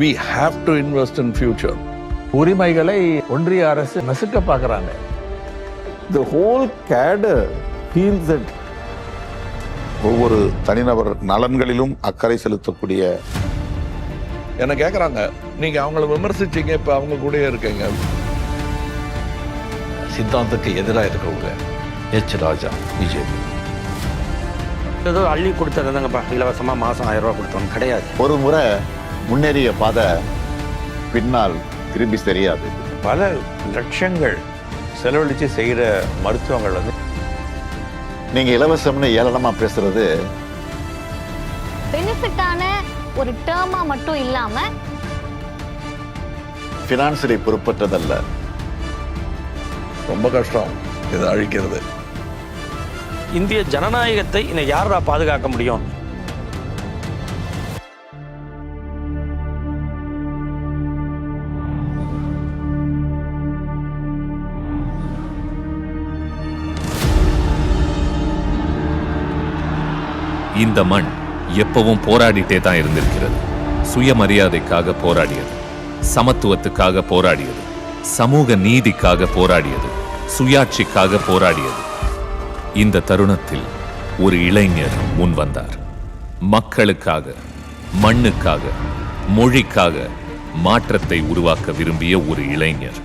We have to invest in future. உரிமைகளை ஒன்றிய அரசு நசுக்க பார்க்குறாங்க. The whole cadre feels that ஒவ்வொரு தனிநபர் நலன்களிலும் அக்கறை செலுத்தக்கூடிய என்ன கேட்குறாங்க, நீங்க அவங்கள விமர்சிச்சீங்க, இப்ப அவங்க கூட இருக்கீங்க. சித்தாந்தத்துக்கு எதிராக இருக்கிறவங்க எச் ராஜா பிஜேபி ஏதோ அள்ளி கொடுத்ததுதாங்கப்பா, இலவசமாக மாதம் 1000 ரூபா கொடுத்தோம் கிடையாது. ஒரு முறை முன்னேறிய பாதை பின்னால் திரும்பி தெரியாது. பல லட்சங்கள் செலவழித்து செய்கிற மருத்துவங்கள் வந்து நீங்க இலவசம்னு ஏளனமா பேசுறது பெனிஃபிட்டான ஒரு டேர்மா மட்டும் இல்லாம பினான்சியலி பொறுப்பற்றதல்ல. ரொம்ப கஷ்டம் இதை அழிக்கிறது. இந்திய ஜனநாயகத்தை இன்னும் யாரா பாதுகாக்க முடியும்? இந்த மண் எப்பவும் போராடிட்டே தான் இருந்திருக்கிறது. சுயமரியாதைக்காக போராடியது, சமத்துவத்துக்காக போராடியது, சமூக நீதிக்காக போராடியது, சுயாட்சிக்காக போராடியது. இந்த தருணத்தில் ஒரு இளைஞர் முன் வந்தார். மக்களுக்காக, மண்ணுக்காக, மொழிக்காக மாற்றத்தை உருவாக்க விரும்பிய ஒரு இளைஞர்.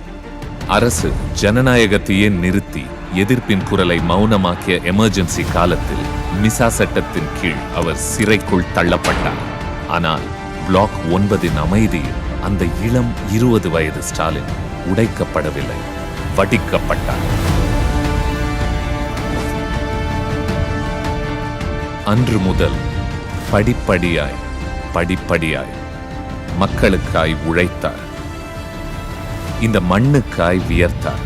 அரசு ஜனநாயகத்தையே நிறுத்தி எதிர்ப்பின் குரலை மௌனமாக்கிய எமர்ஜென்சி காலத்தில் மிசா சட்டத்தின் கீழ் அவர் சிறைக்குள் தள்ளப்பட்டார். ஆனால் பிளாக் 9 அமைதியில் அந்த இளம் 20 வயது ஸ்டாலின் உடைக்கப்படவில்லை, வடிக்கப்பட்டார். அன்று முதல் படிப்படியாய் படிப்படியாய் மக்களுக்காய் உழைத்தார். இந்த மண்ணுக்காய் வியர்த்தார்.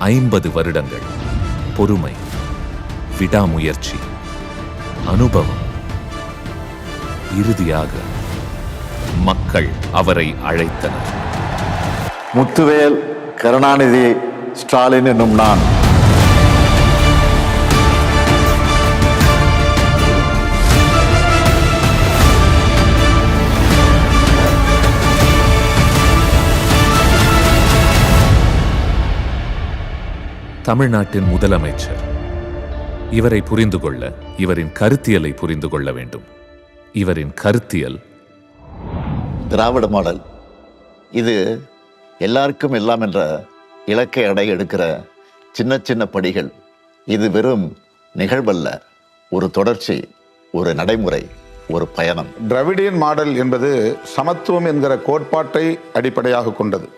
50 வருடங்கள் பொறுமை, விடாமுயற்சி, அனுபவம். இறுதியாக மக்கள் அவரை அழைத்தனர். முத்துவேல் கருணாநிதி ஸ்டாலின் என்னும் நான் தமிழ்நாட்டின் முதலமைச்சர். இவரை புரிந்து கொள்ள இவரின் கருத்தியலை புரிந்து கொள்ள வேண்டும். இவரின் கருத்தியல் திராவிட மாடல். இது எல்லாருக்கும் எல்லாம் என்ற இலக்கை அடைய எடுக்கிற சின்ன சின்ன படிகள். இது வெறும் நிகழ்வல்ல, ஒரு தொடர்ச்சி, ஒரு நடைமுறை, ஒரு பயணம். டிராவிடியன் மாடல் என்பது சமத்துவம் என்கிற கோட்பாட்டை அடிப்படையாக கொண்டது.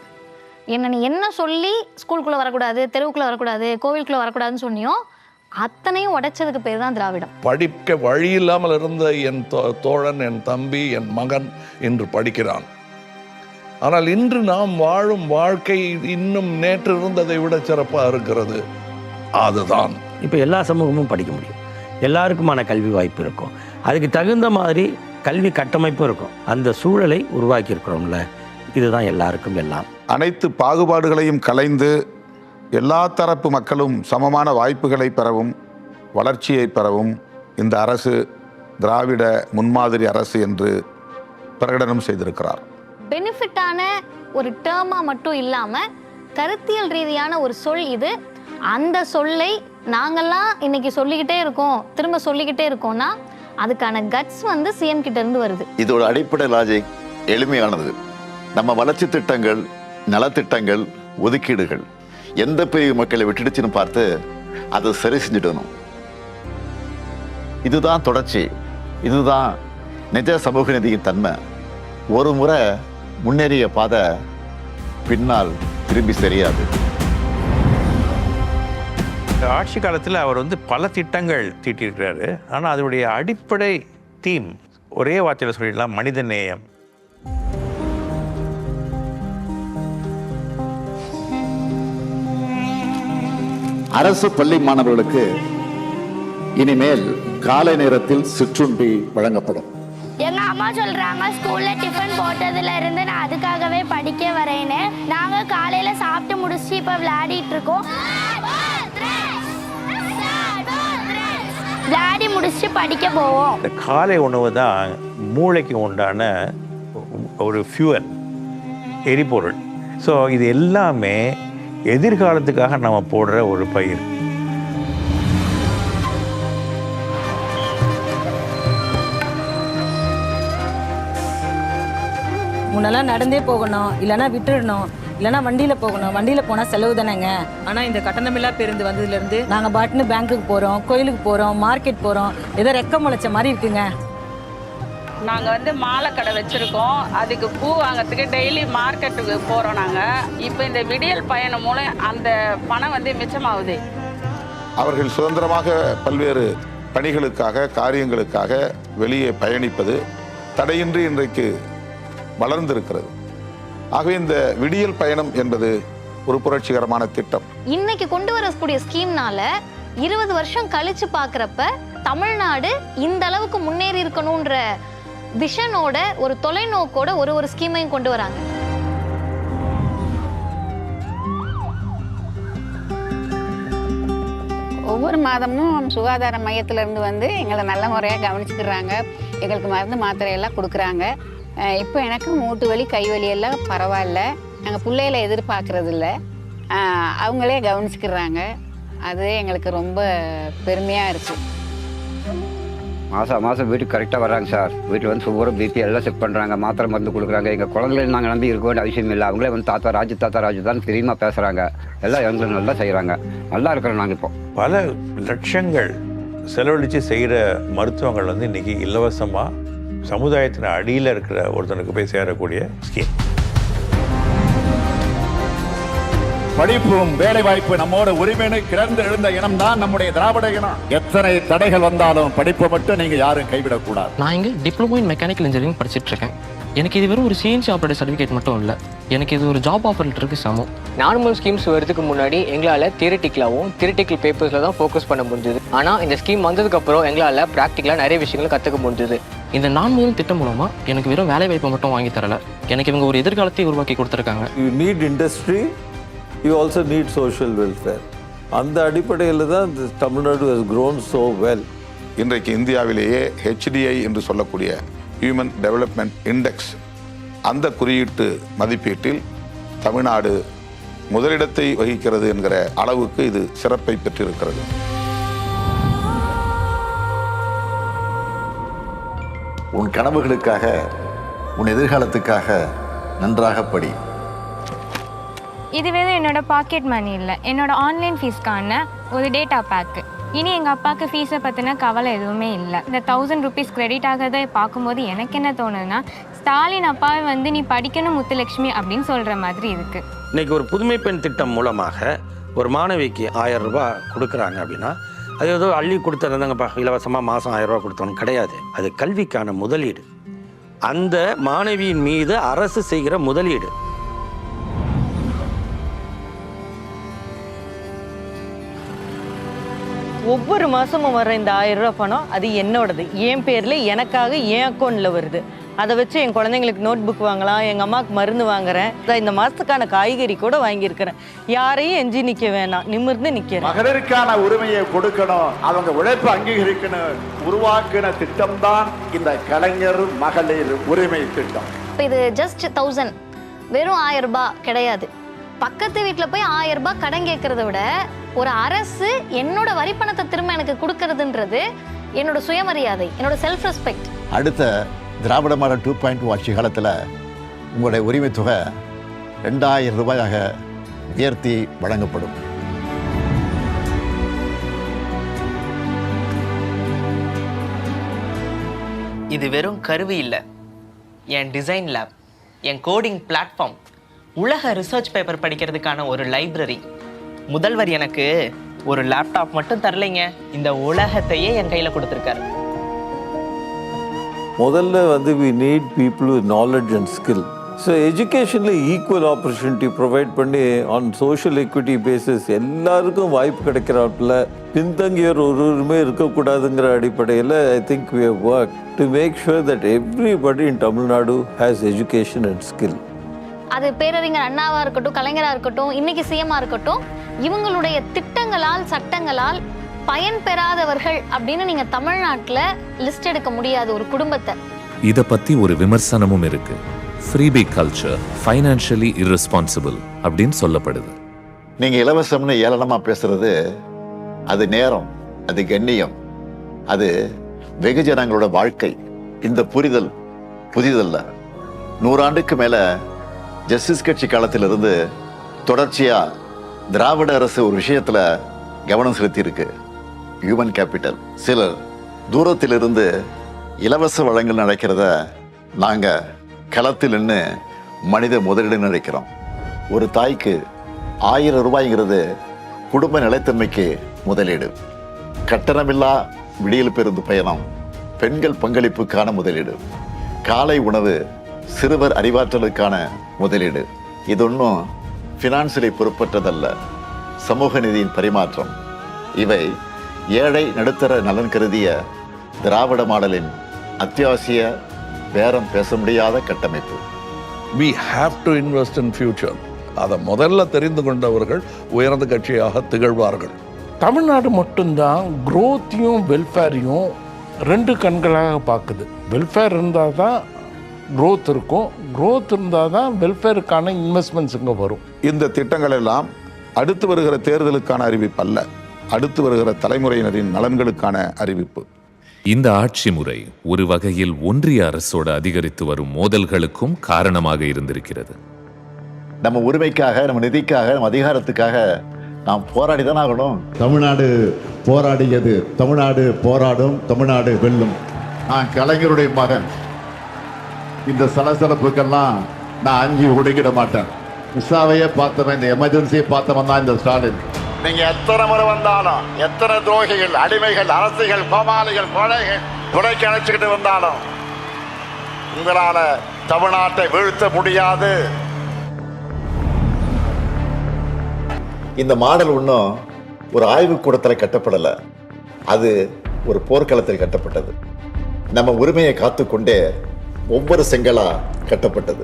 நீ என்ன சொல்லி ஸ்கூலுக்குள்ள வரக்கூடாது, தெருவுக்குள்ள வரக்கூடாது, கோவிலுக்குள்ள வரக்கூடாதுன்னு சொன்னியோ அத்தனையும் உடைச்சதுக்கு பேர் தான் திராவிடம். படிக்க வழி இல்லாமல் இருந்த என் தோழன், என் தம்பி, என் மகன் இன்று படிக்கிறான். ஆனால் இன்று நாம் வாழும் வாழ்க்கை இன்னும் நேற்று இருந்ததை விட சிறப்பாக இருக்கிறது. அதுதான் இப்போ எல்லா சமூகமும் படிக்க முடியும், எல்லாருக்குமான கல்வி வாய்ப்பு இருக்கும், அதுக்கு தகுந்த மாதிரி கல்வி கட்டமைப்பும் இருக்கும். அந்த சூழலை உருவாக்கி இருக்கிறோம்ல, இதுதான் எல்லாருக்கும் எல்லாம். அனைத்து பாகுபாடுகளையும் கலைந்து எல்லா தரப்பு மக்களும் சமமான வாய்ப்புகளை பெறவும் வளர்ச்சியை பெறவும் இந்த அரசு திராவிட முன்மாதிரி அரசு என்று பிரகடனம் செய்திருக்கிறார். பெனிஃபிட்டான ஒரு டேர்மா மட்டும் இல்லாம கருத்தியல் ரீதியான ஒரு சொல் இது. அந்த சொல்லை நாங்கெல்லாம் இன்னைக்கு சொல்லிக்கிட்டே இருக்கோம், திரும்ப சொல்லிக்கிட்டே இருக்கோம்னா அதுக்கான கட்ஸ் வந்து சிஎம் கிட்ட இருந்து வருது. இதோட அடிப்படை லாஜிக் எளிமையானது. நம்ம வளர்ச்சி திட்டங்கள், நலத்திட்டங்கள், ஒதுக்கீடுகள் எந்த பிரிவு மக்களை விட்டுடுச்சுன்னு பார்த்து அதை சரி செஞ்சிடணும். இதுதான் தொடர்ச்சி, இதுதான் நிஜ சமூக நீதியின் தன்மை. ஒரு முறை முன்னேறிய பாதை பின்னால் திரும்பி தெரியாது. ஆட்சி காலத்தில் அவர் வந்து பல திட்டங்கள் தீட்டியிருக்கிறாரு. ஆனால் அதனுடைய அடிப்படை தீம் ஒரே வார்த்தையில் சொல்லிடலாம், மனித நேயம். அரசு பள்ளி மாணவர்களுக்கு இனிமேல் காலை நேரத்தில் சிற்றுண்டி வழங்கப்படும். எங்க அம்மா சொல்றாங்க ஸ்கூல்ல டிஃபன் போட்டதுல இருந்து நான் அதுக்காகவே படிக்க வரேன்னு. நாங்க காலையில சாப்பிட்டு முடிச்சு இப்ப விளையாடிட்டு இருக்கோம். விளையாடி முடிச்சு படிக்க போவோம். இந்த காலை உணவு தான் மூளைக்கு உண்டான ஒரு ஃபியூவல், எரிபொருள். ஸோ இது எல்லாமே எதிர்காலத்துக்காக நம்ம போடுற ஒரு பயிர். முன்னெல்லாம் நடந்தே போகணும், இல்லைன்னா விட்டுடணும், இல்லைன்னா வண்டியில் போகணும். வண்டியில் போனால் செலவு தானேங்க. ஆனால் இந்த கட்டணமில்லா பேருந்து வந்ததுலேருந்து நாங்கள் பாட்டுன்னு பேங்க்குக்கு போகிறோம், கோயிலுக்கு போகிறோம், மார்க்கெட் போகிறோம். ஏதோ ரெக்க முளைச்ச மாதிரி இருக்குங்க. நாங்கள் மாலை கடை வச்சுருக்கோம். அதுக்கு பூ வாங்கிறதுக்கு டெய்லி மார்க்கெட்டுக்கு போகிறோம் நாங்கள். இப்போ இந்த விடியல் பயணம் மூலம் அந்த பணம் மிச்சமாகுது. அவர்கள் சுதந்திரமாக பல்வேறு பணிகளுக்காக, காரியங்களுக்காக வெளியே பயணிப்பது தடையின்றி இன்றைக்கு வளர்ந்திருக்கிறது. ஆகவே இந்த விடியல் பயணம் என்பது ஒரு புரட்சிகரமான திட்டம். இன்னைக்கு கொண்டு வரக்கூடிய ஸ்கீம்னால 20 வருஷம் கழிச்சு பார்க்குறப்ப தமிழ்நாடு இந்த அளவுக்கு முன்னேறி இருக்கணும்ன்ற விஷனோட, ஒரு தொலைநோக்கோட ஒரு ஸ்கீமையும் கொண்டு வராங்க. ஒவ்வொரு மாதமும் சுகாதார மையத்திலேருந்து எங்களை நல்ல முறையாக கவனிச்சுக்கிறாங்க. எங்களுக்கு மருந்து மாத்திரையெல்லாம் கொடுக்குறாங்க. இப்போ எனக்கு மூட்டு வலி, கை வலி எல்லாம் பரவாயில்ல. நாங்கள் பிள்ளைகளை எதிர்பார்க்கறது இல்லை, அவங்களே கவனிச்சுக்கிறாங்க. அது எங்களுக்கு ரொம்ப பெருமையாக இருக்குது. மாதம் வீட்டுக்கு கரெக்டாக வர்றாங்க சார். வீட்டில் சுகர், பிபி எல்லாம் செக் பண்ணுறாங்க, மாத்திரை மருந்து கொடுக்குறாங்க. எங்கள் குழந்தைகளை நாங்கள் நம்பி இருக்க வேண்டிய அவசியம் இல்லை. அவங்களே தாத்தா ராஜு தான் பிரியமாக பேசுகிறாங்க. எல்லாம் எங்களுக்கு நல்லா செய்கிறாங்க. நல்லா இருக்கிறோம் நாங்கள். இப்போ பல லட்சங்கள் செலவழித்து செய்கிற மருத்துவங்கள் இன்றைக்கி இலவசமாக சமுதாயத்தின் அடியில் இருக்கிற ஒருத்தனுக்கு போய் சேரக்கூடிய ஸ்கீம். படிப்பும் வேலை வாய்ப்பு நம்மோட உரிமையை கிடந்து எழுந்த இனம் தான் நம்முடைய திராவிட இனம். எத்தனை தடைகள் வந்தாலும் படிப்பை மட்டும் நீங்க யாரும் கைவிடக்கூடாது. நான் இங்கே டிப்ளமோ இன் மெக்கானிக்கல் இன்ஜினியரிங் படிச்சுட்டு இருக்கேன். எனக்கு இது வெறும் ஒரு சிஎன்சி ஆப்ரேட்டர் சர்டிஃபிகேட் மட்டும் இல்லை, எனக்கு இது ஒரு ஜாப் ஆஃபர் லெட்டருக்கு சமம். நார்மல் ஸ்கீம்ஸ் வரதுக்கு முன்னாடி எங்களால் தியரிட்டிக்கல் பேப்பர்ஸில் தான் ஃபோக்கஸ் பண்ண முடிஞ்சது. ஆனால் இந்த ஸ்கீம் வந்ததுக்கப்புறம் எங்களால் ப்ராக்டிக்கலாக நிறைய விஷயங்களை கற்றுக்க முடிஞ்சது. இந்த 4 திட்டம் மூலமாக எனக்கு வெறும் வேலை வாய்ப்பை மட்டும் வாங்கி தரல, எனக்கு இவங்க ஒரு எதிர்காலத்தை உருவாக்கி கொடுத்துருக்காங்க. You need industry, you also need social welfare. அந்த அடிப்படையில் தான் Tamil Nadu has grown so well. இன்றைக்கு இந்தியாவிலேயே HDI என்று சொல்லக்கூடிய ஹியூமன் டெவலப்மெண்ட் இண்டெக்ஸ், அந்த குறியீட்டு மதிப்பீட்டில் தமிழ்நாடு முதலிடத்தை வகிக்கிறது என்கிற அளவுக்கு இது சிறப்பை பெற்றிருக்கிறது. உன் கனவுகளுக்காக, உன் எதிர்காலத்துக்காக நன்றாக படி. இது வெறும் என்னோட பாக்கெட் மணி இல்லை, என்னோட ஆன்லைன் ஃபீஸ்க்கான ஒரு டேட்டா பேக்கு. இனி எங்கள் அப்பாவுக்கு ஃபீஸை பற்றின கவலை எதுவுமே இல்லை. இந்த 1000 rupees கிரெடிட் ஆகிறத பார்க்கும்போது எனக்கு என்ன தோணுதுன்னா, ஸ்டாலின் அப்பாவை நீ படிக்கணும் முத்துலட்சுமி அப்படின்னு சொல்கிற மாதிரி இருக்குது. இன்றைக்கி ஒரு புதுமை பெண் திட்டம் மூலமாக ஒரு மாணவிக்கு 1000 ரூபாய் கொடுக்குறாங்க அப்படின்னா, அது ஏதோ அள்ளி கொடுத்துருந்தாங்கப்பா இலவசமாக மாதம் 1000 ரூபா கொடுத்தோன்னு கிடையாது. அது கல்விக்கான முதலீடு, அந்த மாணவியின் மீது அரசு செய்கிற முதலீடு. ஒவ்வொரு மாதமும் வர்ற இந்த 1000 ரூபா பணம் அது என்னோடது, என் பேரில் எனக்காக என் அக்கௌண்ட்டில் வருது. அதை வச்சு என் குழந்தைங்களுக்கு நோட் புக் வாங்கலாம், எங்கள் அம்மாவுக்கு மருந்து வாங்குறேன், இந்த மாதத்துக்கான காய்கறி கூட வாங்கியிருக்கிறேன். யாரையும் எஞ்சி நிற்க வேணாம், நிமிர்ந்து நிற்கிறேன். மகளிருக்கான உரிமையை கொடுக்கணும், அவங்க உழைப்பு அங்கீகரிக்கணும். உருவாக்கின திட்டம் தான் இந்த கலைஞர் மகளிர் உரிமை திட்டம். இப்போ இது ஜஸ்ட் 1000, வெறும் 1000 ரூபாய் கிடையாது. பக்கத்து வீட்டில் போய் 1000 ரூபாய் கடன் கேட்கறத விட ஒரு அரசு என்னோட வரிப்பணத்தை திரும்ப எனக்கு கொடுக்கறதுன்றது என்னோட சுயமரியாதை, என்னோட செல்ஃப் ரெஸ்பெக்ட். அடுத்த திராவிட மாடல் 2.0 ஆட்சி காலத்தில் உங்களுடைய உரிமை தொகை 2000 ரூபாயாக உயர்த்தி வழங்கப்படும். இது வெறும் கருவி இல்லை, என் டிசைன் லேப், என் கோடிங் பிளாட்ஃபார்ம், உலக ரிசர்ச் பேப்பர் படிக்கிறதுக்கான ஒரு லைப்ரரி. முதல்வர் எனக்கு ஒரு லேப்டாப் மட்டும் தரலைங்க, இந்த உலகத்தையே என் கையில் கொடுத்துருக்காரு. முதல்ல we need people with knowledge and skill. So எஜுகேஷனில் ஈக்குவல் ஆப்பர்ச்சுனிட்டி ப்ரொவைட் பண்ணி ஆன் சோஷியல் எக்விட்டி பேசிஸ் எல்லாருக்கும் வாய்ப்பு கிடைக்கிறாப்புல பின்தங்கியோர் ஒருவருமே இருக்கக்கூடாதுங்கிற அடிப்படையில் I think we have worked to make sure that everybody in Tamil Nadu has education and skill. அது பேரறிஞர் அண்ணாவா இருக்கட்டும், கலைஞராக இருக்கட்டும், இன்னைக்கு சிஎம்மா இருக்கட்டும், இவங்களுடைய திட்டங்களால், சட்டங்களால் பயன் பெறாதவர்கள் அப்படின்னு நீங்கள் தமிழ்நாட்டில் லிஸ்ட் எடுக்க முடியாது ஒரு குடும்பத்தை. இத பத்தி ஒரு விமர்சனமும் இருக்கு. ஃப்ரீபி கல்ச்சர் ஃபைனான்ஷியலி irresponsible அப்படின்னு சொல்லப்படுது. நீங்க இலவசம்னு ஏளனமா பேசுறது அது நேரம், அது கண்ணியம், அது வெகுஜனங்களோட வாழ்க்கை. இந்த புரிதல் புதிதல்ல. 100 ஆண்டுக்கு மேல ஜஸ்டிஸ் கட்சி காலத்திலிருந்து தொடர்ச்சியா திராவிட அரசு ஒரு விஷயத்துல கவனம் செலுத்தி இருக்கு. Human capital. சிலர் தூரத்திலிருந்து இலவச வளங்கள் நடக்கிறத நாங்க களத்தில் நின்று மனித முதலீடு நினைக்கிறோம். ஒரு தாய்க்கு 1000 ரூபாய்ங்கிறது குடும்ப நிலைத்தன்மைக்கு முதலீடு. கட்டணமில்லா விடியல் பேருந்து பயணம் பெண்கள் பங்களிப்புக்கான முதலீடு. காலை உணவு சிறுவர் அறிவாற்றலுக்கான முதலீடு. இது ஒன்றும் ஃபினான்சியலை பொறுப்பற்றதல்ல, சமூக நிதியின் பரிமாற்றம். இவை ஏழை நடுத்தர நலன் கருதிய திராவிட மாடலின் அத்தியாவசிய பேரம் பேச முடியாத கட்டமைப்பு. We have to invest in future. அதை முதல்ல தெரிந்து கொண்டவர்கள் உயர்ந்த கட்சியாக திகழ்வார்கள். தமிழ்நாடு மட்டும்தான் க்ரோத்தையும் வெல்ஃபேரையும் 2 கண்களாக பார்க்குது. வெல்ஃபேர் இருந்தால் தான் க்ரோத் இருக்கும், க்ரோத் இருந்தால் தான் வெல்ஃபேருக்கான இன்வெஸ்ட்மெண்ட்ஸ் இங்கே வரும். இந்த திட்டங்கள் எல்லாம் அடுத்து வருகிற தேர்தலுக்கான அறிவிப்பு அல்ல, அடுத்து வருகிற தலைமுறையினரின் நலன்களுக்கான அறிவிப்பு. இந்த ஆட்சி முறை ஒரு வகையில் ஒன்றிய அரசோடு அதிகரித்து வரும் மோதல்களுக்கும் காரணமாக இருந்திருக்கிறது. நம்ம உரிமைக்காக, நம்ம நிதிக்காக, நம்ம அதிகாரத்துக்காக நாம் போராடிதான் ஆகணும். தமிழ்நாடு போராடியது, தமிழ்நாடு போராடும், தமிழ்நாடு வெல்லும். நான் கலைஞருடைய மகன். இந்த சலசலப்புக்கெல்லாம் நான் அஞ்சு ஒடுங்கிட மாட்டேன். விசாவையே பார்த்தவன், இந்த எமர்ஜென்சியை பார்த்தவன் தான் இந்த ஸ்டாலின். நீங்க எத்தனை முறை வந்தாலும், எத்தனை துரோகிகள், அடிமைகள், அரசிகள், கோமாளிகள், கொலைகள் துணைக்கு அணைச்சுக்கிட்டு வந்தாலும் உங்களால தமிழ்நாட்டை வீழ்த்த முடியாது. இந்த மாடல் ஒன்றும் ஒரு ஆய்வுக்கூடத்தில் கட்டப்படலை, அது ஒரு போர்க்களத்தில் கட்டப்பட்டது. நம்ம உரிமையை காத்துக்கொண்டே ஒவ்வொரு செங்கலா கட்டப்பட்டது.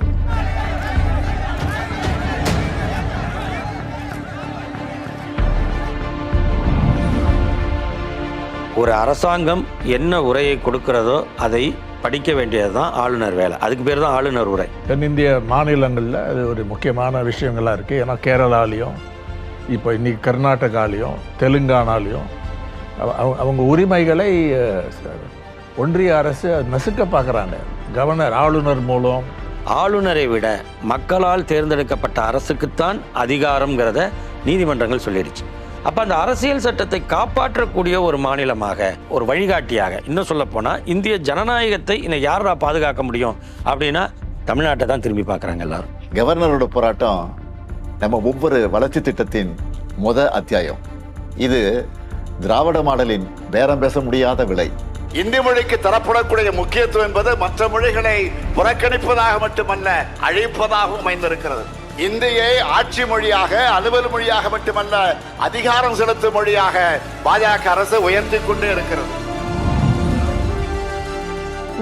ஒரு அரசாங்கம் என்ன உரையை கொடுக்கிறதோ அதை படிக்க வேண்டியது தான் ஆளுநர் வேலை. அதுக்கு பேர் தான் ஆளுநர் உரை. தென்னிந்திய மாநிலங்களில் அது ஒரு முக்கியமான விஷயங்களாக இருக்குது. ஏன்னா கேரளாலையும், இப்போ இன்னைக்கு கர்நாடகாலையும், தெலுங்கானாலையும் அவங்க உரிமைகளை ஒன்றிய அரசு நசுக்க பார்க்குறாங்க. கவர்னர், ஆளுநர் மூலம். ஆளுநரை விட மக்களால் தேர்ந்தெடுக்கப்பட்ட அரசுக்குத்தான் அதிகாரம்ங்கிறத நீதிமன்றங்கள் சொல்லிடுச்சு. அப்போ அந்த அரசியல் சட்டத்தை காப்பாற்றக்கூடிய ஒரு மாநிலமாக, ஒரு வழிகாட்டியாக, இன்னும் சொல்லப்போனால் இந்திய ஜனநாயகத்தை இன்னும் யாரா பாதுகாக்க முடியும் அப்படின்னா தமிழ்நாட்டை தான் திரும்பி பார்க்குறாங்க எல்லாரும். கவர்னரோட போராட்டம் நம்ம ஒவ்வொரு வளர்ச்சி திட்டத்தின் அத்தியாயம். இது திராவிட மாடலின் பேரம் பேச முடியாத விலை. இந்தி மொழிக்கு தரப்படக்கூடிய முக்கியத்துவம் என்பது மற்ற மொழிகளை புறக்கணிப்பதாக மட்டுமல்ல, அழிப்பதாகவும் அமைந்திருக்கிறது. இந்தியை ஆட்சி மொழியாக, அலுவல் மொழியாக மட்டுமல்ல, அதிகாரம் செலுத்தும் மொழியாக பாஜக அரசு உயர்த்தி கொண்டே இருக்கிறது.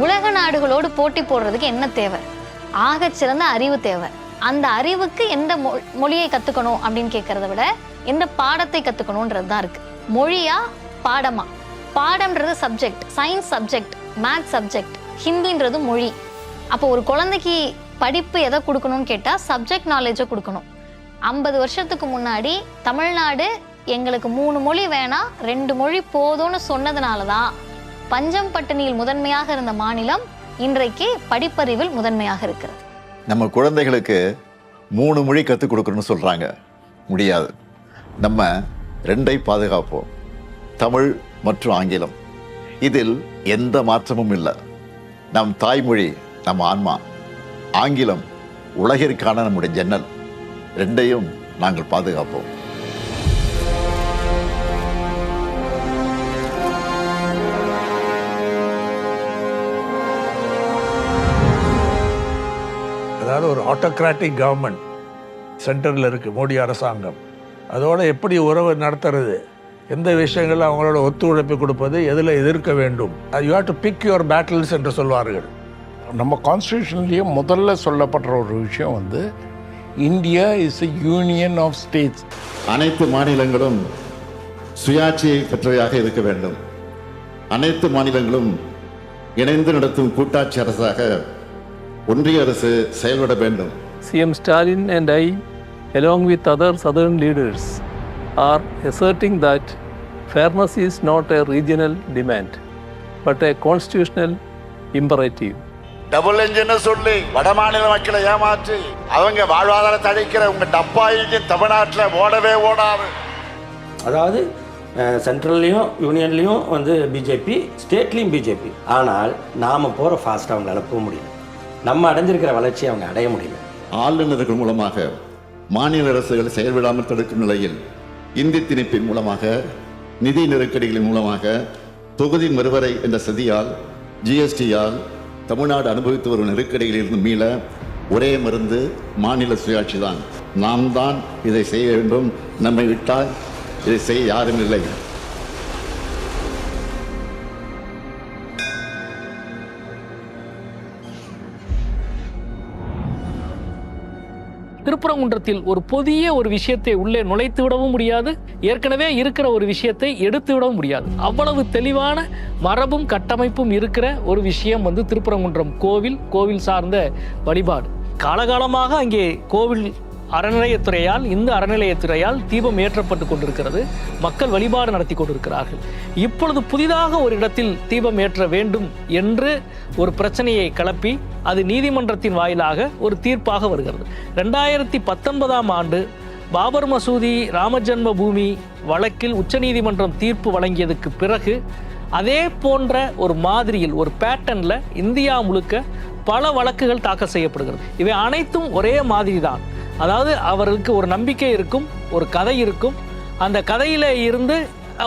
உலக நாடுகளோடு போட்டி போடுறதுக்கு என்ன தேவை? ஆகச்சிறந்த அறிவு தேவை. அந்த அறிவுக்கு எந்த மொழியை கத்துக்கணும் அப்படின்னு கேட்கறத விட எந்த பாடத்தை கத்துக்கணும்ன்றது தான் இருக்கு. மொழியா பாடமா? பாடம்ன்றது subject, science subject, maths subject, ஹிந்தின்றது மொழி. அப்போ ஒரு குழந்தைக்கு படிப்பு எதை கொடுக்கணும்னு கேட்டால் சப்ஜெக்ட் நாலேஜை கொடுக்கணும். 50 வருஷத்துக்கு முன்னாடி தமிழ்நாடு எங்களுக்கு 3 மொழி வேணாம் 2 மொழி போதும்னு சொன்னதுனால தான் பஞ்சம் பட்டினியில் முதன்மையாக இருந்த மாநிலம் இன்றைக்கு படிப்பறிவில் முதன்மையாக இருக்கிறது. நம்ம குழந்தைகளுக்கு 3 மொழி கற்றுக் கொடுக்கணும்னு சொல்கிறாங்க. முடியாது. நம்ம 2ஐ பாதுகாப்போம், தமிழ் மற்றும் ஆங்கிலம். இதில் எந்த மாற்றமும் இல்லை. நம் தாய்மொழி நம் ஆன்மா, ஆங்கிலம் உலகிற்கான நம்முடைய ஜன்னல். 2ஐயும் நாங்கள் பாதுகாப்போம். அதாவது ஒரு ஆட்டோக்ராட்டிக் கவர்மெண்ட் சென்டரில் இருக்குது மோடி அரசாங்கம். அதோட எப்படி உறவு நடத்துறது, எந்த விஷயங்களில் அவங்களோட ஒத்துழைப்பு கொடுப்பது, எதில் எதிர்க்க வேண்டும், you have to pick your battles என்று சொல்வார்கள். நம்ம கான்ஸ்டியூஷன்லேயே முதல்ல சொல்லப்படுற ஒரு விஷயம் வந்து India is a union of states. அனைத்து மாநிலங்களும் சுயாட்சியை பெற்றவையாக இருக்க வேண்டும். அனைத்து மாநிலங்களும் இணைந்து நடத்தும் கூட்டாட்சி அரசாக ஒன்றிய அரசு செயல்பட வேண்டும். CM Stalin and I, along with other southern leaders, are asserting that fairness is not a regional demand, but a constitutional imperative. Double engine சொல்லி வடமாநில மக்களை ஏமாற்றி அவங்க வாழ்வாதாரத்தை அழிக்கிற உங்க டப்பா இன்ஜின் தமிழ்நாட்டில் ஓடவே ஓடாது. அதாவது சென்ட்ரல்லையும் யூனியன்லேயும் வந்து பிஜேபி, ஸ்டேட்லேயும் பிஜேபி. ஆனால் நாம் போகிற ஃபாஸ்ட்டாக அவங்களால போக முடியல. நம்ம அடைஞ்சிருக்கிற வளர்ச்சியை அவங்க அடைய முடியல. ஆளுநர்கள் மூலமாக மாநில அரசுகள் செயல்படாமல் தடுக்கும் நிலையில் இந்தி திணிப்பின் மூலமாக, நிதி நெருக்கடிகளின் மூலமாக, தொகுதி மறுவரை என்ற சதியால், ஜிஎஸ்டியால் தமிழ்நாடு அனுபவித்து வரும் நெருக்கடிகளிலிருந்து மீள ஒரே மருந்து மாநில சுயாட்சி தான். நாம் தான் இதை செய்ய வேண்டும். நம்மை விட்டால் இதை செய்ய யாரும் இல்லை. திருப்பரங்குன்றத்தில் ஒரு புதிய ஒரு விஷயத்தை உள்ளே நுழைத்து விடவும் முடியாது, ஏற்கனவே இருக்கிற ஒரு விஷயத்தை எடுத்து விடவும் முடியாது. அவ்வளவு தெளிவான மரபும் கட்டமைப்பும் இருக்கிற ஒரு விஷயம் வந்து திருப்பரங்குன்றம் கோவில் சார்ந்த வழிபாடு. காலகாலமாக அங்கே கோவில் அறநிலையத்துறையால், இந்த அறநிலையத்துறையால் தீபம் ஏற்றப்பட்டு கொண்டிருக்கிறது. மக்கள் வழிபாடு நடத்தி கொண்டிருக்கிறார்கள். இப்பொழுது புதிதாக ஒரு இடத்தில் தீபம் ஏற்ற வேண்டும் என்று ஒரு பிரச்சனையை கிளப்பி அது நீதிமன்றத்தின் வாயிலாக ஒரு தீர்ப்பாக வருகிறது. 2019ஆம் ஆண்டு பாபர் மசூதி ராமஜன்ம பூமி வழக்கில் உச்சநீதிமன்றம் தீர்ப்பு வழங்கியதுக்கு பிறகு அதே போன்ற ஒரு மாதிரியில், ஒரு பேட்டர்னில் இந்தியா முழுக்க பல வழக்குகள் தாக்கல் செய்யப்படுகிறது. இவை அனைத்தும் ஒரே மாதிரி தான். அதாவது அவர்களுக்கு ஒரு நம்பிக்கை இருக்கும், ஒரு கதை இருக்கும். அந்த கதையில் இருந்து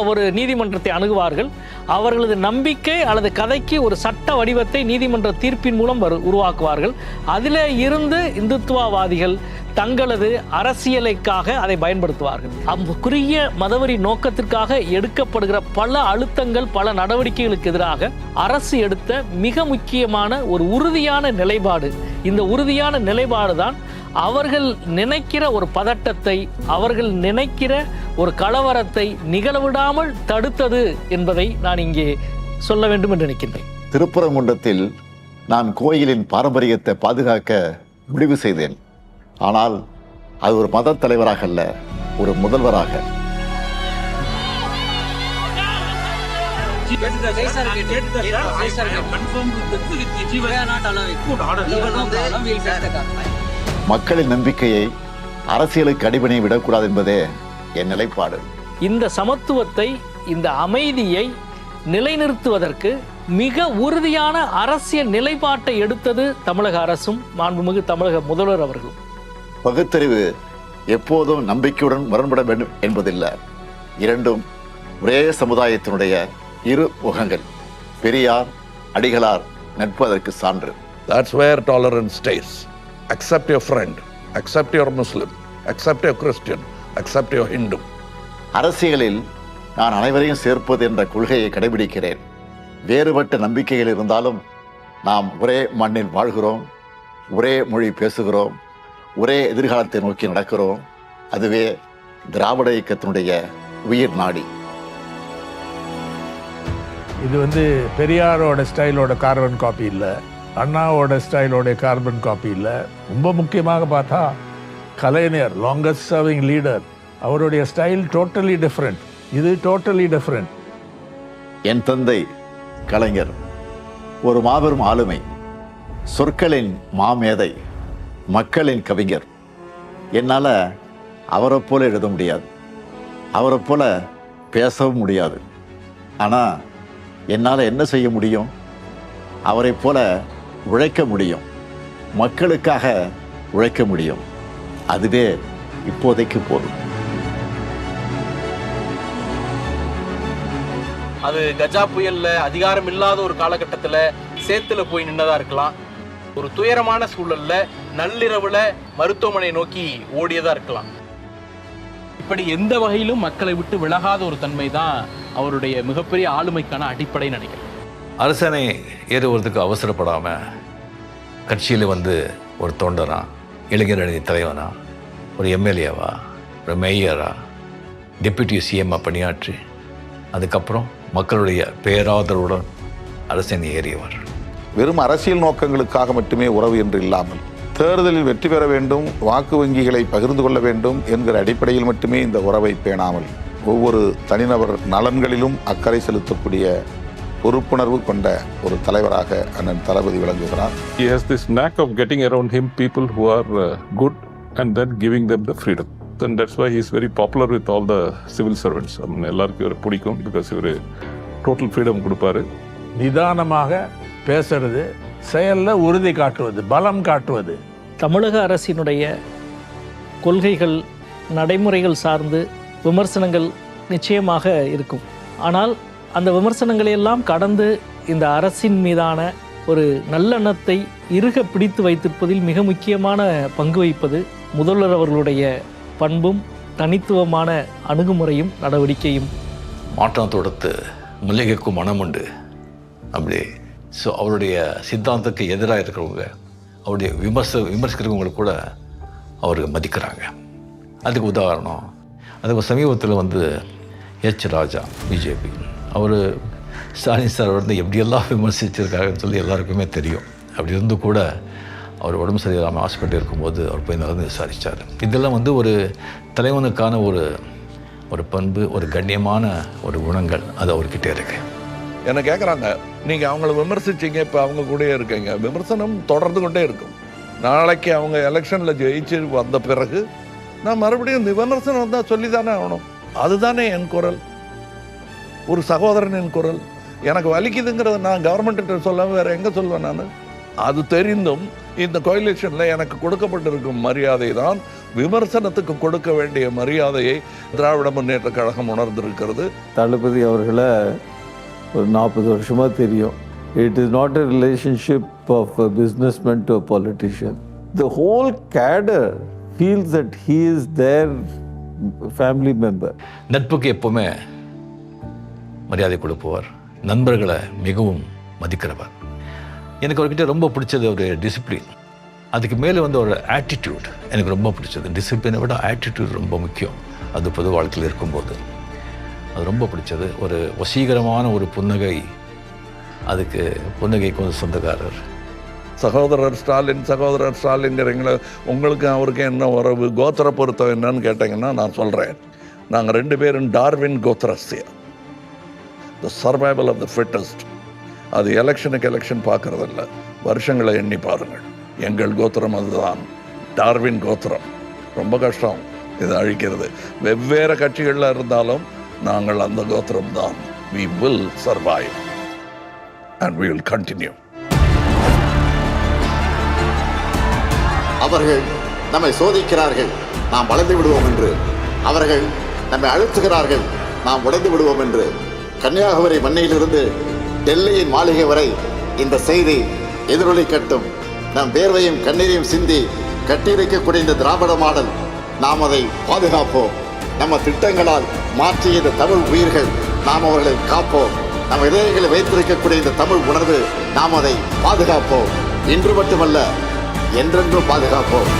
ஒரு நீதிமன்றத்தை அணுகுவார்கள். அவர்களது நம்பிக்கை அல்லது கதைக்கு ஒரு சட்ட வடிவத்தை நீதிமன்ற தீர்ப்பின் மூலம் உருவாக்குவார்கள். அதில் இருந்து இந்துத்துவவாதிகள் தங்களது அரசியலுக்காக அதை பயன்படுத்துவார்கள். குறுகிய மதவெறி நோக்கத்திற்காக எடுக்கப்படுகிற பல அழுத்தங்கள், பல நடவடிக்கைகளுக்கு எதிராக அரசு எடுத்த மிக முக்கியமான ஒரு உறுதியான நிலைப்பாடு. இந்த உறுதியான நிலைப்பாடு தான் அவர்கள் நினைக்கிற ஒரு பதட்டத்தை, அவர்கள் நினைக்கிற ஒரு கலவரத்தை நிகழவிடாமல் தடுத்தது என்பதை நான் இங்கே சொல்ல வேண்டும் என்று நினைக்கின்றேன். திருப்பரங்குன்றத்தில் நான் கோயிலின் பாரம்பரியத்தை பாதுகாக்க முடிவு செய்தேன். ஆனால் அது ஒரு மத தலைவராக அல்ல, ஒரு முதல்வராக. மக்களின் நம்பிக்கையை அரசியலுக்கு அடிபணி விடக்கூடாது என்பதே என் நிலைப்பாடு. இந்த சமத்துவத்தை, இந்த அமைதியை நிலைநிறுத்துவதற்கு மிக உறுதியான அரசியல் நிலைப்பாட்டை எடுத்தது தமிழக அரசும் மாண்புமிகு தமிழக முதல்வர் அவர்களும். பகுத்தறிவு எப்போதும் நம்பிக்கையுடன் முரண்பட வேண்டும் என்பதில்லை. இரண்டும் ஒரே சமுதாயத்தினுடைய இரு முகங்கள். பெரியார், அடிகளார் நட்பு அதற்கு சான்று. That's where tolerance stays. Accept your friend, accept your Muslim, accept your Christian, accept your Hindu. அரசியலில் நான் அனைவரையும் சேர்ப்பது என்ற கொள்கையை கடைபிடிக்கிறேன். வேறுபட்ட நம்பிக்கைகள் இருந்தாலும் நாம் ஒரே மண்ணில் வாழ்கிறோம், ஒரே மொழி பேசுகிறோம், ஒரே எதிர்காலத்தை நோக்கி நடக்கிறோம். அதுவே திராவிட இயக்கத்தினுடைய உயிர் நாடி. இது வந்து பெரியாரோட ஸ்டைலோட கார்பன் காப்பி இல்லை, அண்ணாவோட ஸ்டைலோட கார்பன் காப்பி இல்லை. ரொம்ப முக்கியமாக பார்த்தா கலைஞர், லாங்கஸ்ட் சர்விங் லீடர், அவருடைய ஸ்டைல் டோட்டலி டிஃப்ரெண்ட். இது டோட்டலி டிஃப்ரெண்ட். என் தந்தை கலைஞர் ஒரு மாபெரும் ஆளுமை, சொற்களின் மாமேதை, மக்களின் கவிஞர். என்னால் அவரை போல எழுத முடியாது, அவரை போல பேசவும் முடியாது. ஆனால் என்னால் என்ன செய்ய முடியும்? அவரை போல உழைக்க முடியும், மக்களுக்காக உழைக்க முடியும். அதுவே இப்போதைக்கு போதும். அது கஜா புயல்ல அதிகாரம் இல்லாத ஒரு காலகட்டத்தில் சேத்துல போய் நின்னதா இருக்கலாம். ஒரு துயரமான சூழல்ல நள்ளிரவுல மருத்துவமனை நோக்கி ஓடியதா இருக்கலாம். இப்படி எந்த வகையிலும் மக்களை விட்டு விலகாத ஒரு தன்மை தான் அவருடைய மிகப்பெரிய ஆளுமைக்கான அடிப்படை நினைக்கிறேன். அரசனை ஏறுவதற்கு அவசரப்படாமல் கட்சியில் வந்து ஒரு தொண்டனா, இளைஞர் அணி தலைவனா, ஒரு எம்எல்ஏவா, ஒரு மேயரா, டெப்யூட்டி சிஎம்மாக பணியாற்றி அதுக்கப்புறம் மக்களுடைய பேராதரவுடன் அரசியல் ஏறியவர். வெறும் அரசியல் நோக்கங்களுக்காக மட்டுமே உறவு என்று இல்லாமல் தேர்தலில் வெற்றி பெற வேண்டும், வாக்கு வங்கிகளை பகிர்ந்து கொள்ள வேண்டும் என்கிற அடிப்படையில் மட்டுமே இந்த உறவை பேணாமல் ஒவ்வொரு தனிநபர் நலன்களிலும் அக்கறை செலுத்தக்கூடிய பொறுப்புணர்வு கொண்ட ஒரு தலைவராக அண்ணன் தளபதி விளங்குகிறார். He has this knack of getting around him people who are good and then giving them the freedom. And that's why he is very popular with all the civil servants. எல்லாருக்கும் இவரை பிடிக்கும் பிகாஸ் இவர் total freedom கொடுப்பாரு. நிதானமாக பேசுறது, செயலில் உறுதி காட்டுவது, பலம் காட்டுவது. தமிழக அரசினுடைய கொள்கைகள், நடைமுறைகள் சார்ந்து விமர்சனங்கள் நிச்சயமாக இருக்கும். ஆனால் அந்த விமர்சனங்களை எல்லாம் கடந்து இந்த அரசின் மீதான ஒரு நல்லெண்ணத்தை இறுக பிடித்து வைத்திருப்பதில் மிக முக்கியமான பங்கு வகிப்பது முதல்வர் அவர்களுடைய பண்பும் தனித்துவமான அணுகுமுறையும் நடவடிக்கையும். மாற்றம் தொடுத்து மல்லிகைக்கும் மனம் உண்டு அப்படி. ஸோ அவருடைய சித்தாந்தத்துக்கு எதிராக இருக்கிறவங்க, அவருடைய விமர்சிக்கிறவங்களை கூட அவர் மதிக்கிறாங்க. அதுக்கு உதாரணம், அதுக்கு சமீபத்தில் எச் ராஜா பிஜேபி, அவர் ஸ்டாலின் சார் எப்படியெல்லாம் விமர்சிச்சிருக்காருன்னு சொல்லி எல்லாருக்குமே தெரியும். அப்படி இருந்து கூட அவர் உடம்பு சரியில்லாமல் ஹாஸ்பிட்டல் இருக்கும்போது அவர் போய் நடந்து விசாரித்தார். இதெல்லாம் ஒரு தலைவனுக்கான ஒரு பண்பு, ஒரு கண்ணியமான ஒரு குணங்கள் அது அவர்கிட்ட இருக்கு. என்ன கேட்குறாங்க, நீங்கள் அவங்கள விமர்சிச்சிங்க, இப்போ அவங்க கூடயே இருக்கீங்க. விமர்சனம் தொடர்ந்து கொண்டே இருக்கும். நாளைக்கு அவங்க எலெக்ஷனில் ஜெயிச்சு வந்த பிறகு நான் மறுபடியும் விமர்சனம் தான் சொல்லி தானே ஆகணும். அதுதானே என் குரல், ஒரு சகோதரனின் குரல். எனக்கு வலிக்குதுங்கிறத நான் கவர்மெண்ட்டு சொல்லாமல் வேறு எங்கே சொல்வேன் நான்? அது தெரிந்தும் இந்த கோயிலேஷனில் எனக்கு கொடுக்கப்பட்டிருக்கும் மரியாதை தான் விமர்சனத்துக்கு கொடுக்க வேண்டிய மரியாதையை திராவிட முன்னேற்ற கழகம் உணர்ந்திருக்கிறது. தளபதி அவர்களை ஒரு 40 வருஷமாக தெரியும். It is not a relationship of a businessman to a politician. The whole cadre feels that he is their family member. நட்புக்கு எப்பவுமே மரியாதை கொடுப்பவர், நண்பர்களை மிகவும் மதிக்கிறவர். எனக்கு அவர்கிட்ட ரொம்ப பிடிச்சது ஒரு டிசிப்ளின். அதுக்கு மேலே ஒரு ஆட்டிடியூட் எனக்கு ரொம்ப பிடிச்சது. டிசிப்ளினை விட ஆட்டிடியூட் ரொம்ப முக்கியம். அது பொது வாழ்க்கையில் இருக்கும்போது அது ரொம்ப பிடிச்சது. ஒரு வசீகரமான ஒரு புன்னகை, அதுக்கு புன்னகைக்கு சொந்தக்காரர். சகோதரர் ஸ்டாலின்ங்கிறீங்களா, உங்களுக்கு அவருக்கு என்ன உறவு, கோத்திர பொருத்தம் என்னன்னு கேட்டிங்கன்னா நான் சொல்கிறேன். நாங்கள் 2 பேரும் டார்வின் கோத்திரஸ்ய, the survival of the fittest. அது எலெக்ஷன் பார்க்கறதில்ல, வருஷங்களை எண்ணி பாருங்கள். எங்கள் கோத்திரம் அதுதான், டார்வின் கோத்திரம். ரொம்ப கஷ்டம் இதை அழிக்கிறது. வெவ்வேறு கட்சிகளில் இருந்தாலும் நாங்கள் அந்த கோத்திரம் தான். We will survive and we will continue. அவர்கள் நம்மை சோதிக்கிறார்கள், நாம் வளர்ந்து விடுவோம் என்று. அவர்கள் நம்மை அழுத்துகிறார்கள், நாம் உடைந்து விடுவோம் என்று. கன்னியாகுமரி மண்ணிலிருந்து டெல்லியின் மாளிகை வரை இந்த செய்தி எதிரொலிக்கட்டும். நம் வேர்வையும் கண்ணீரையும் சிந்தி கட்டியிருக்கக்கூடிய இந்த திராவிட மாடல், நாம் அதை பாதுகாப்போம். நம்ம திட்டங்களால் மாற்றிய இந்த தமிழ் உயிர்கள், நாம் அவர்களை காப்போம். நம்ம இதயங்களை வைத்திருக்கக்கூடிய இந்த தமிழ் உணர்வு, நாம் அதை பாதுகாப்போம். இன்று மட்டுமல்ல, என்றென்றும் பாதுகாப்போம்.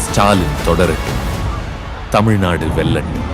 ஸ்டாலின் தொடரட்டும், தமிழ்நாடு வெல்லட்டும்.